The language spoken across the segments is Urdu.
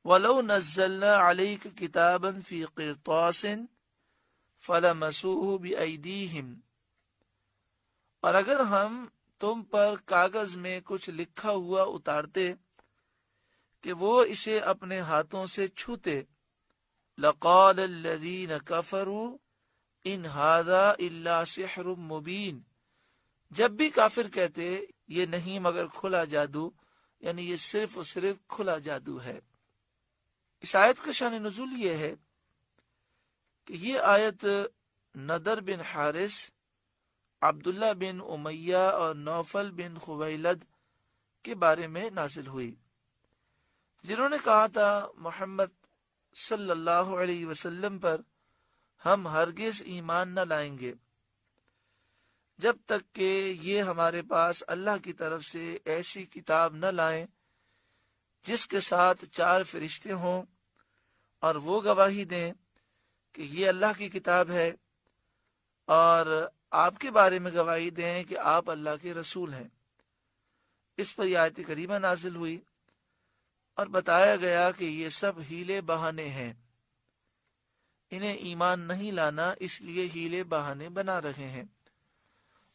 وَلَوْ نَزَّلْنَا عَلَيْكَ كِتَابًا فِي قِرْطَاسٍ فَلَمَسُوهُ بِأَيْدِيهِمْ، اور اگر ہم تم پر کاغذ میں کچھ لکھا ہوا اتارتے کہ وہ اسے اپنے ہاتھوں سے چھوتے، لَقَالَ الَّذِينَ كَفَرُوا إِنْ هَذَا إِلَّا سِحْرٌ مُبِينٌ، جب بھی کافر کہتے یہ نہیں مگر کھلا جادو، یعنی یہ صرف اور صرف کھلا جادو ہے۔ اس آیت کا شان نزول یہ ہے کہ یہ آیت نضر بن حارث، عبداللہ بن امیہ اور نوفل بن خویلد کے بارے میں نازل ہوئی، جنہوں نے کہا تھا محمد صلی اللہ علیہ وسلم پر ہم ہرگز ایمان نہ لائیں گے جب تک کہ یہ ہمارے پاس اللہ کی طرف سے ایسی کتاب نہ لائیں جس کے ساتھ 4 فرشتے ہوں اور وہ گواہی دیں کہ یہ اللہ کی کتاب ہے، اور آپ کے بارے میں گواہی دیں کہ آپ اللہ کے رسول ہیں۔ اس پر یہ آیت کریمہ نازل ہوئی اور بتایا گیا کہ یہ سب ہیلے بہانے ہیں، انہیں ایمان نہیں لانا، اس لیے ہیلے بہانے بنا رہے ہیں۔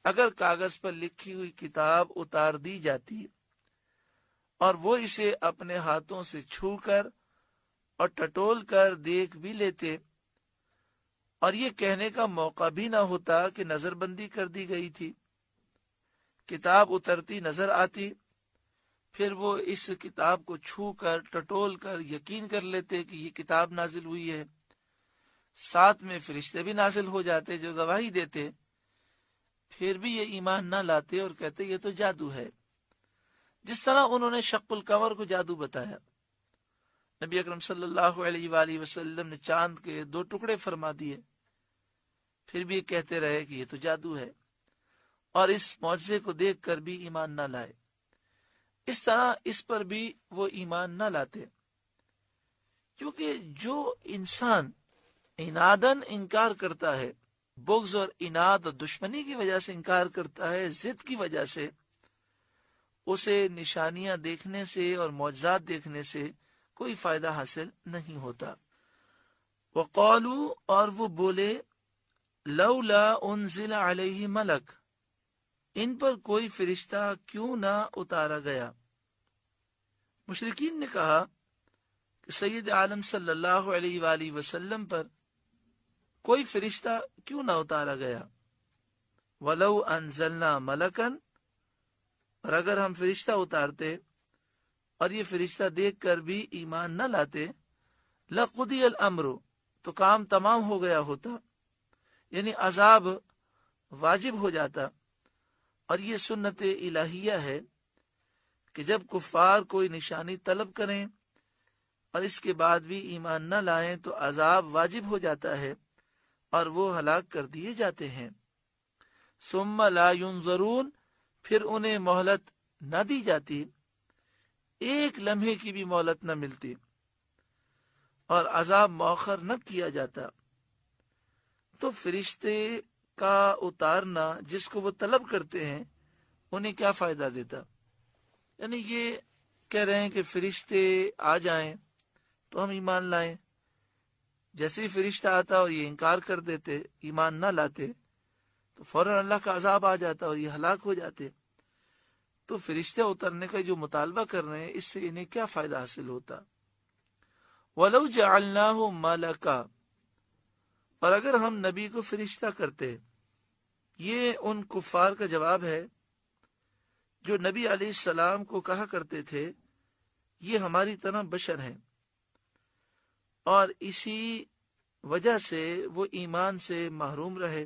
اگر کاغذ پر لکھی ہوئی کتاب اتار دی جاتی اور وہ اسے اپنے ہاتھوں سے چھو کر اور ٹٹول کر دیکھ بھی لیتے، اور یہ کہنے کا موقع بھی نہ ہوتا کہ نظر بندی کر دی گئی تھی، کتاب اترتی نظر آتی، پھر وہ اس کتاب کو چھو کر ٹٹول کر یقین کر لیتے کہ یہ کتاب نازل ہوئی ہے، ساتھ میں فرشتے بھی نازل ہو جاتے جو گواہی دیتے، پھر بھی یہ ایمان نہ لاتے اور کہتے یہ تو جادو ہے۔ جس طرح انہوں نے شق القمر کو جادو بتایا، نبی اکرم صلی اللہ علیہ وآلہ وسلم نے چاند کے 2 ٹکڑے فرما دیے، پھر بھی یہ کہتے رہے کہ یہ تو جادو ہے، اور اس معجزے کو دیکھ کر بھی ایمان نہ لائے۔ اس طرح اس پر بھی وہ ایمان نہ لاتے، کیونکہ جو انسان عناداً انکار کرتا ہے، بغض اور عناد اور دشمنی کی وجہ سے انکار کرتا ہے، ضد کی وجہ سے، اسے نشانیاں دیکھنے سے اور معجزات دیکھنے سے کوئی فائدہ حاصل نہیں ہوتا۔ وقالوا، اور وہ بولے، لولا انزل علیہ ملک، ان پر کوئی فرشتہ کیوں نہ اتارا گیا۔ مشرکین نے کہا کہ سید عالم صلی اللہ علیہ وآلہ وسلم پر کوئی فرشتہ کیوں نہ اتارا گیا۔ وَلَوْ أَنزَلْنَا مَلَكًا، اور اگر ہم فرشتہ اتارتے اور یہ فرشتہ دیکھ کر بھی ایمان نہ لاتے، لَقُضِيَ الْأَمْرُ، تو کام تمام ہو گیا ہوتا، یعنی عذاب واجب ہو جاتا۔ اور یہ سنت الہیہ ہے کہ جب کفار کوئی نشانی طلب کریں اور اس کے بعد بھی ایمان نہ لائیں تو عذاب واجب ہو جاتا ہے اور وہ ہلاک کر دیے جاتے ہیں۔ ثم لا ينظرون، پھر انہیں مہلت نہ دی جاتی، ایک لمحے کی بھی مہلت نہ ملتی، اور عذاب مؤخر نہ کیا جاتا۔ تو فرشتے کا اتارنا جس کو وہ طلب کرتے ہیں انہیں کیا فائدہ دیتا؟ یعنی یہ کہہ رہے ہیں کہ فرشتے آ جائیں تو ہم ایمان لائیں، جیسے ہی فرشتہ آتا اور یہ انکار کر دیتے، ایمان نہ لاتے، تو فوراً اللہ کا عذاب آ جاتا اور یہ ہلاک ہو جاتے۔ تو فرشتے اترنے کا جو مطالبہ کر رہے ہیں اس سے انہیں کیا فائدہ حاصل ہوتا؟ وَلَوْ جَعَلْنَاهُ مَلَكًا، اور اگر ہم نبی کو فرشتہ کرتے، یہ ان کفار کا جواب ہے جو نبی علیہ السلام کو کہا کرتے تھے یہ ہماری طرح بشر ہیں، اور اسی وجہ سے وہ ایمان سے محروم رہے۔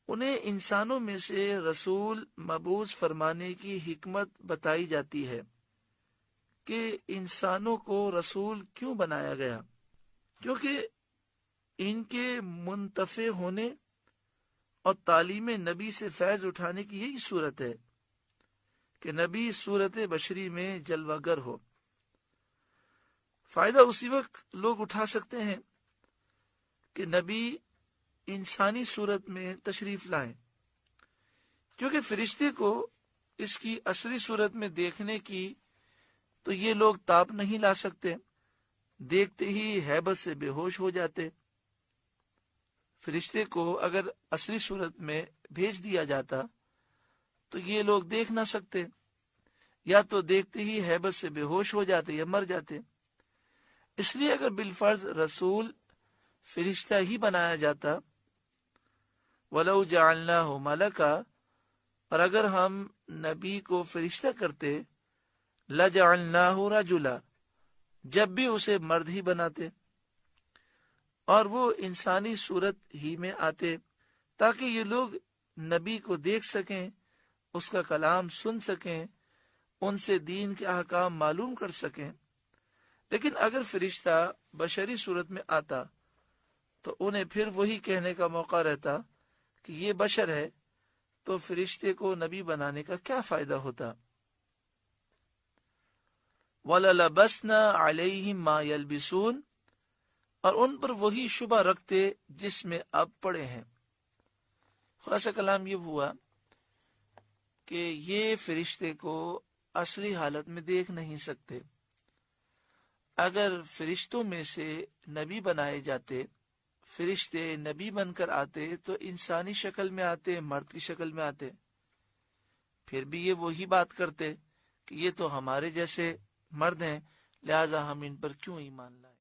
انہیں انسانوں میں سے رسول مبعوث فرمانے کی حکمت بتائی جاتی ہے کہ انسانوں کو رسول کیوں بنایا گیا، کیونکہ ان کے منتفع ہونے اور تعلیم نبی سے فیض اٹھانے کی یہی صورت ہے کہ نبی صورت بشری میں جلوہ گر ہو۔ فائدہ اسی وقت لوگ اٹھا سکتے ہیں کہ نبی انسانی صورت میں تشریف لائیں، کیونکہ فرشتے کو اس کی اصلی صورت میں دیکھنے کی تو یہ لوگ تاب نہیں لا سکتے، دیکھتے ہی ہیبت سے بے ہوش ہو جاتے۔ فرشتے کو اگر اصلی صورت میں بھیج دیا جاتا تو یہ لوگ دیکھ نہ سکتے، یا تو دیکھتے ہی ہیبت سے بے ہوش ہو جاتے یا مر جاتے۔ اس لیے اگر بالفرض رسول فرشتہ ہی بنایا جاتا، وَلَوْ جَعَلْنَاهُ مَلَكًا، اور اگر ہم نبی کو فرشتہ کرتے، لَجَعَلْنَاهُ رَجُلًا، جب بھی اسے مرد ہی بناتے، اور وہ انسانی صورت ہی میں آتے تاکہ یہ لوگ نبی کو دیکھ سکیں، اس کا کلام سن سکیں، ان سے دین کے احکام معلوم کر سکیں۔ لیکن اگر فرشتہ بشری صورت میں آتا تو انہیں پھر وہی کہنے کا موقع رہتا کہ یہ بشر ہے، تو فرشتے کو نبی بنانے کا کیا فائدہ ہوتا؟ وَلَلَبَسْنَا عَلَيْهِمْ مَا يَلْبِسُونَ، اور ان پر وہی شبہ رکھتے جس میں اب پڑے ہیں۔ خلاصہ کلام یہ ہوا کہ یہ فرشتے کو اصلی حالت میں دیکھ نہیں سکتے۔ اگر فرشتوں میں سے نبی بنائے جاتے، فرشتے نبی بن کر آتے تو انسانی شکل میں آتے، مرد کی شکل میں آتے، پھر بھی یہ وہی بات کرتے کہ یہ تو ہمارے جیسے مرد ہیں، لہٰذا ہم ان پر کیوں ایمان لائیں۔